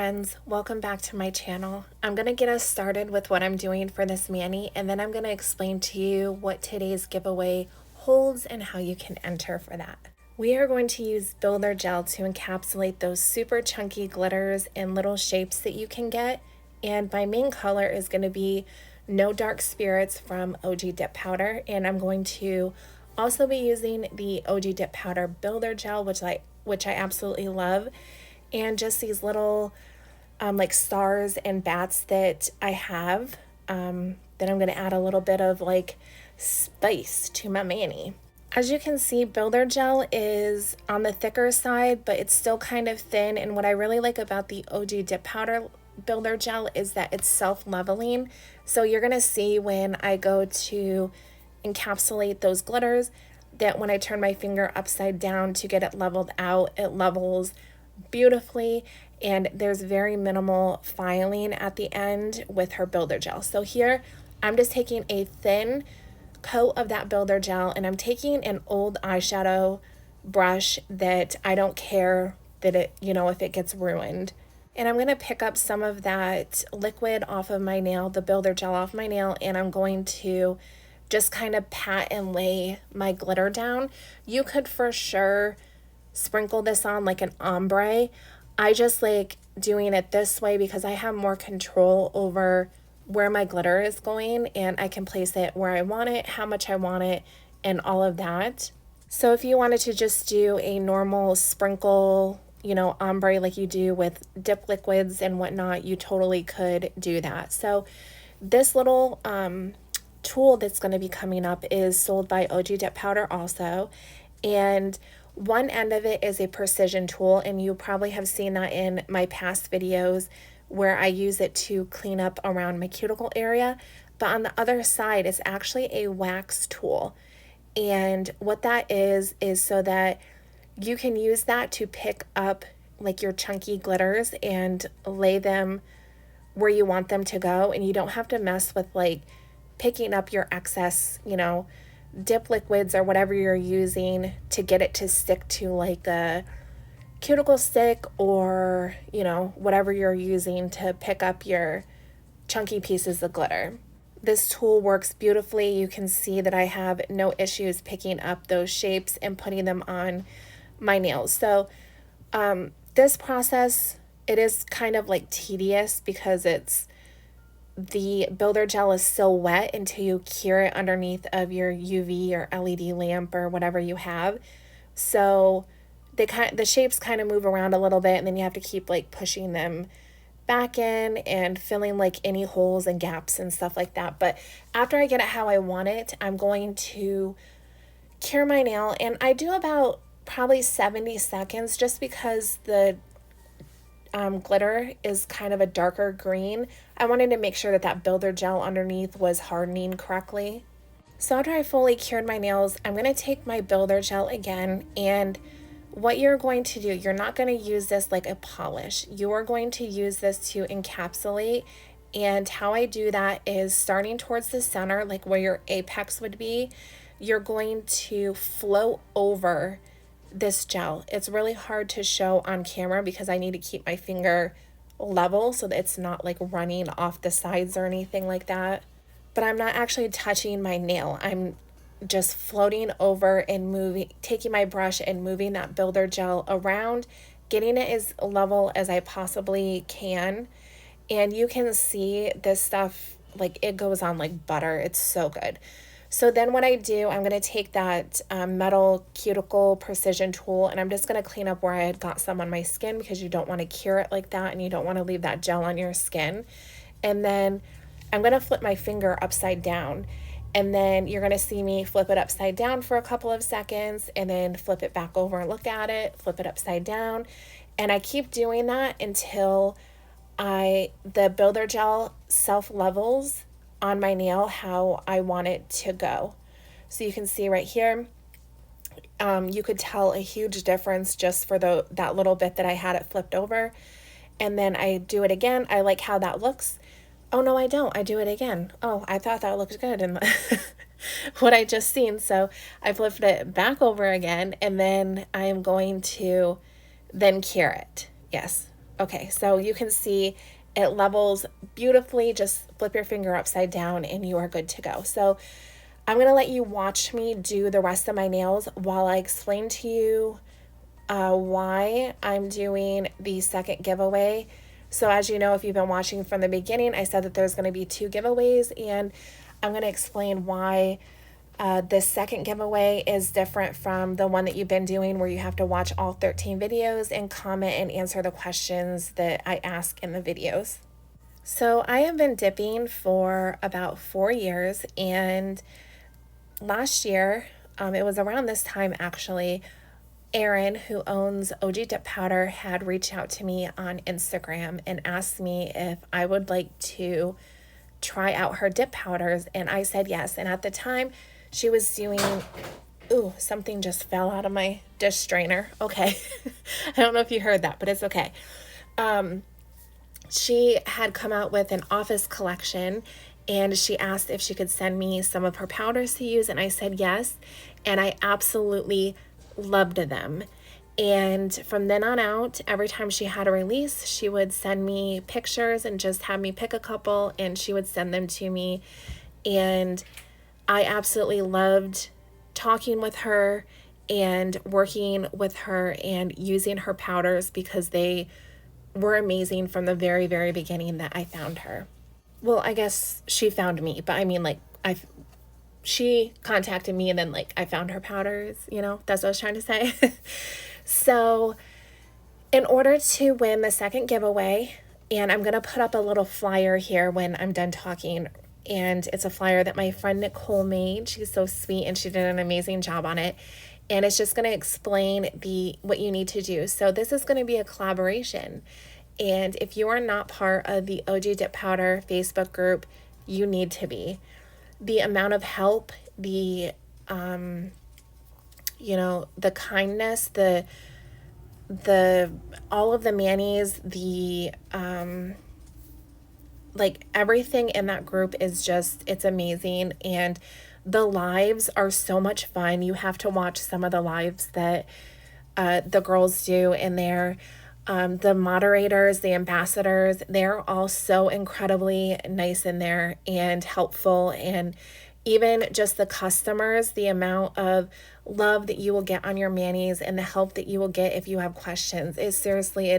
friends, welcome back to my channel. I'm going to get us started with what I'm doing for this mani, and then I'm going to explain to you what today's giveaway holds and how you can enter for that. We are going to use builder gel to encapsulate those super chunky glitters and little shapes that you can get, and my main color is going to be No Dark Spirits from OG Dip Powder, and I'm going to also be using the OG Dip Powder builder gel, which I absolutely love. And just these little like stars and bats that I have. Then I'm going to add a little bit of like spice to my mani. As you can see, builder gel is on the thicker side, but it's still kind of thin. And what I really like about the OG Dip Powder builder gel is that it's self-leveling. So you're going to see when I go to encapsulate those glitters that when I turn my finger upside down to get it leveled out, it levels beautifully, and there's very minimal filing at the end with her builder gel. So here I'm just taking a thin coat of that builder gel, and I'm taking an old eyeshadow brush that I don't care that it, if it gets ruined. And I'm going to pick up some of that liquid off of my nail, the builder gel off my nail, and I'm going to just kind of pat and lay my glitter down. You could for sure sprinkle this on like an ombre. I just like doing it this way because I have more control over where my glitter is going, and I can place it where I want it, how much I want it, and all of that. So if you wanted to just do a normal sprinkle, ombre like you do with dip liquids and whatnot, you totally could do that. So this little tool that's going to be coming up is sold by OG Dip Powder also, and one end of it is a precision tool, and you probably have seen that in my past videos where I use it to clean up around my cuticle area. But on the other side is actually a wax tool, and what that is so that you can use that to pick up like your chunky glitters and lay them where you want them to go, and you don't have to mess with like picking up your excess, dip liquids or whatever you're using to get it to stick to like a cuticle stick or, whatever you're using to pick up your chunky pieces of glitter. This tool works beautifully. You can see that I have no issues picking up those shapes and putting them on my nails. So this process, it is kind of like tedious because the builder gel is still wet until you cure it underneath of your UV or LED lamp or whatever you have. So the shapes kind of move around a little bit, and then you have to keep like pushing them back in and filling like any holes and gaps and stuff like that. But after I get it how I want it, I'm going to cure my nail, and I do about probably 70 seconds just because the glitter is kind of a darker green. I wanted to make sure that builder gel underneath was hardening correctly. So after I fully cured my nails, I'm going to take my builder gel again, and what you're going to do, you're not going to use this like a polish. You are going to use this to encapsulate, and how I do that is starting towards the center, like where your apex would be, you're going to float over this gel. It's really hard to show on camera because I need to keep my finger level so that it's not like running off the sides or anything like that. But I'm not actually touching my nail. I'm just floating over and moving, taking my brush and moving that builder gel around, getting it as level as I possibly can. And you can see this stuff, like it goes on like butter. It's so good. So then what I do, I'm going to take that metal cuticle precision tool, and I'm just going to clean up where I had got some on my skin because you don't want to cure it like that, and you don't want to leave that gel on your skin. And then I'm going to flip my finger upside down, and then you're going to see me flip it upside down for a couple of seconds and then flip it back over and look at it, flip it upside down. And I keep doing that until the builder gel self-levels on my nail how I want it to go. So you can see right here, you could tell a huge difference just for that little bit that I had it flipped over. And then I do it again. I like how that looks. Oh no, I don't. I do it again. Oh, I thought that looked good in what I just seen. So I flipped it back over again, and then I am going to then cure it. Yes, Okay, so you can see it levels beautifully. Just flip your finger upside down and you are good to go. So I'm going to let you watch me do the rest of my nails while I explain to you why I'm doing the second giveaway. So as you know, if you've been watching from the beginning, I said that there's going to be 2 giveaways, and I'm going to explain why this second giveaway is different from the one that you've been doing, where you have to watch all 13 videos and comment and answer the questions that I ask in the videos. So I have been dipping for about 4 years, and last year, it was around this time actually, Erin, who owns OG Dip Powder, had reached out to me on Instagram and asked me if I would like to try out her dip powders, and I said yes. And at the time, she was doing, ooh, something just fell out of my dish strainer. Okay. I don't know if you heard that, but it's okay. She had come out with an office collection, and she asked if she could send me some of her powders to use, and I said yes, and I absolutely loved them. And from then on out, every time she had a release, she would send me pictures and just have me pick a couple, and she would send them to me. And I absolutely loved talking with her and working with her and using her powders, because they were amazing from the very, very beginning that I found her. Well, I guess she found me, but I mean, like, she contacted me, and then, like, I found her powders, you know, that's what I was trying to say. So in order to win the second giveaway, and I'm going to put up a little flyer here when I'm done talking, and it's a flyer that my friend Nicole made. She's so sweet, and she did an amazing job on it. And it's just going to explain what you need to do. So this is going to be a collaboration. And if you are not part of the OG Dip Powder Facebook group, you need to be. The amount of help, the the kindness, the all of the manis, the like, everything in that group is just, it's amazing. And the lives are so much fun. You have to watch some of the lives that the girls do in there. The moderators, the ambassadors, they're all so incredibly nice in there and helpful. And even just the customers, the amount of love that you will get on your manis and the help that you will get if you have questions is seriously,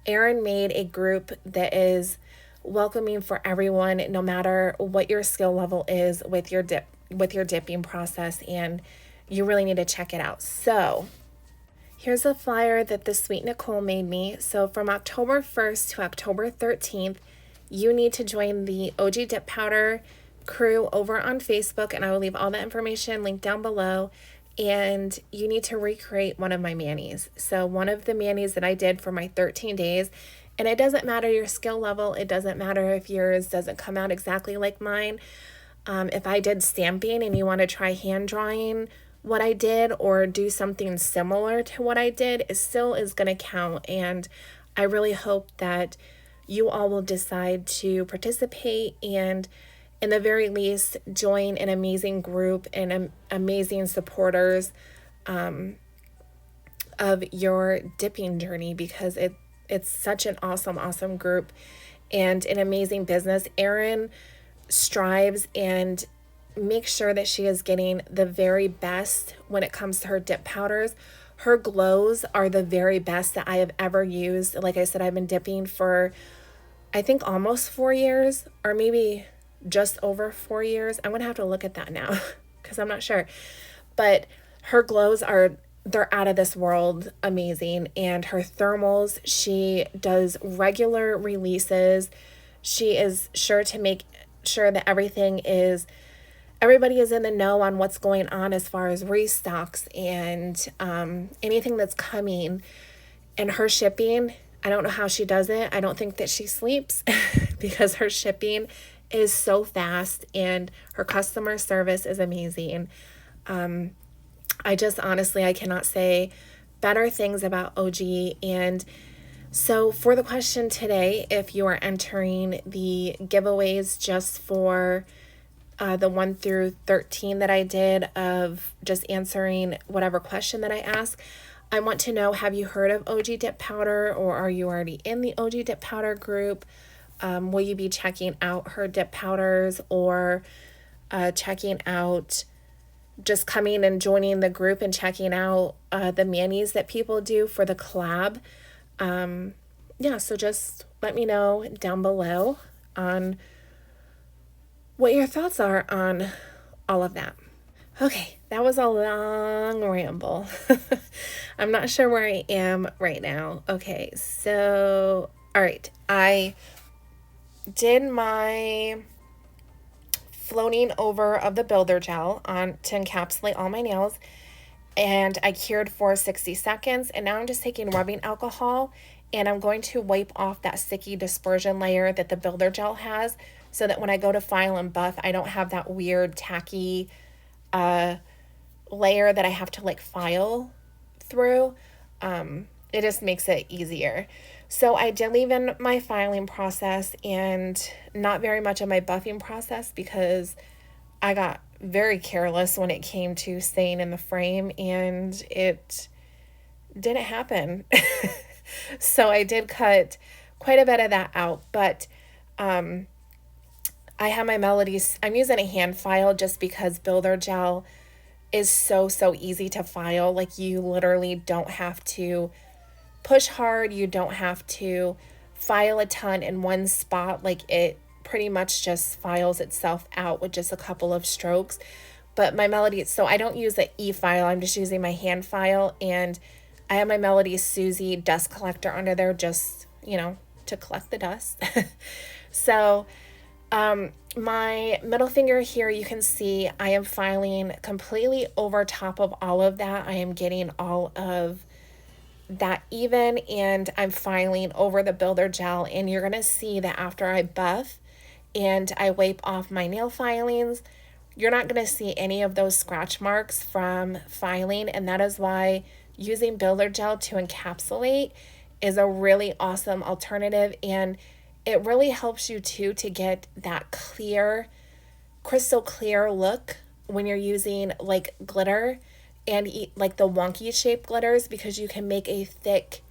Erin made a group that is welcoming for everyone, no matter what your skill level is with your dipping process, and you really need to check it out. So here's a flyer that the sweet Nicole made me. So from October 1st to October 13th, you need to join the OG Dip Powder crew over on Facebook, and I will leave all the information linked down below. And you need to recreate one of my manis. So one of the manis that I did for my 13 days, and it doesn't matter your skill level, it doesn't matter if yours doesn't come out exactly like mine. If I did stamping and you want to try hand drawing what I did or do something similar to what I did, it still is going to count. And I really hope that you all will decide to participate and, in the very least, join an amazing group and amazing supporters of your dipping journey, because it's such an awesome group and an amazing business. Erin strives and makes sure that she is getting the very best when it comes to her dip powders. Her glows are the very best that I have ever used. Like I said, I've been dipping for, I think, almost 4 years, or maybe just over 4 years. I'm going to have to look at that now because I'm not sure. But her glows they're out of this world amazing. And her thermals, she does regular releases. She is sure to make sure that everybody is in the know on what's going on as far as restocks and anything that's coming. And her shipping, I don't know how she does it. I don't think that she sleeps because her shipping is so fast and her customer service is amazing. I just honestly, I cannot say better things about OG. And so for the question today, if you are entering the giveaways just for the 1 through 13 that I did, of just answering whatever question that I ask, I want to know, have you heard of OG Dip Powder, or are you already in the OG Dip Powder group? Will you be checking out her dip powders, or checking out, just coming and joining the group and checking out the manis that people do for the collab? Yeah, so just let me know down below on what your thoughts are on all of that. Okay, that was a long ramble. I'm not sure where I am right now. Okay, so, all right, I did my floating over of the builder gel on to encapsulate all my nails, and I cured for 60 seconds, and now I'm just taking rubbing alcohol, and I'm going to wipe off that sticky dispersion layer that the builder gel has, so that when I go to file and buff, I don't have that weird tacky layer that I have to like file through. It just makes it easier. So I did leave in my filing process and not very much of my buffing process, because I got very careless when it came to staying in the frame, and it didn't happen. So I did cut quite a bit of that out, but I have my melodies. I'm using a hand file just because builder gel is so easy to file. Like, you literally don't have to push hard. You don't have to file a ton in one spot. Like, it pretty much just files itself out with just a couple of strokes. But my melody, so I don't use the e-file. I'm just using my hand file, and I have my Melody Susie dust collector under there, just, you know, to collect the dust. So my middle finger here, you can see I am filing completely over top of all of that. I am getting all of that even, and I'm filing over the builder gel, and you're going to see that after I buff and I wipe off my nail filings, you're not going to see any of those scratch marks from filing, and that is why using builder gel to encapsulate is a really awesome alternative, and it really helps you too to get that clear, crystal clear look when you're using like glitter and like the wonky shaped glitters, because you can make a thick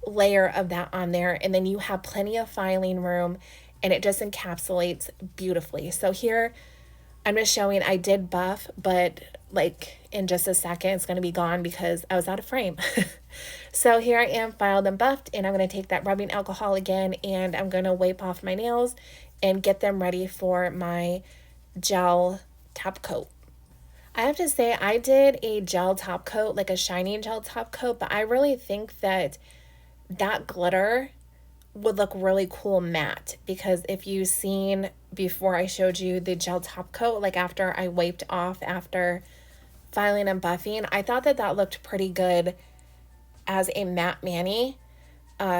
layer of that on there, and then you have plenty of filing room, and it just encapsulates beautifully. So here I'm just showing I did buff, but like in just a second it's going to be gone because I was out of frame. So here I am filed and buffed, and I'm going to take that rubbing alcohol again, and I'm going to wipe off my nails and get them ready for my gel top coat. I have to say, I did a gel top coat, like a shiny gel top coat, but I really think that that glitter would look really cool matte, because if you've seen before I showed you the gel top coat, like after I wiped off after filing and buffing, I thought that that looked pretty good as a matte mani.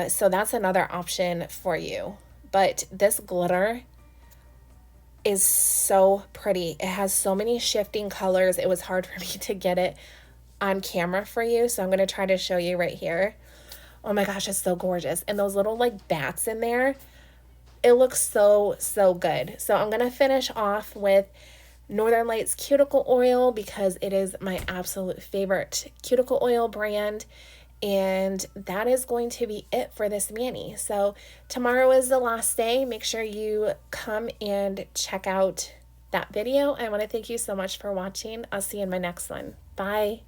So that's another option for you. But this glitter is so pretty. It has so many shifting colors. It was hard for me to get it on camera for you, so I'm going to try to show you right here. Oh my gosh, it's so gorgeous. And those little like bats in there, it looks so good. So I'm going to finish off with Northern Lights cuticle oil, because it is my absolute favorite cuticle oil brand. And that is going to be it for this mani. So tomorrow is the last day. Make sure you come and check out that video. I want to thank you so much for watching. I'll see you in my next one. Bye.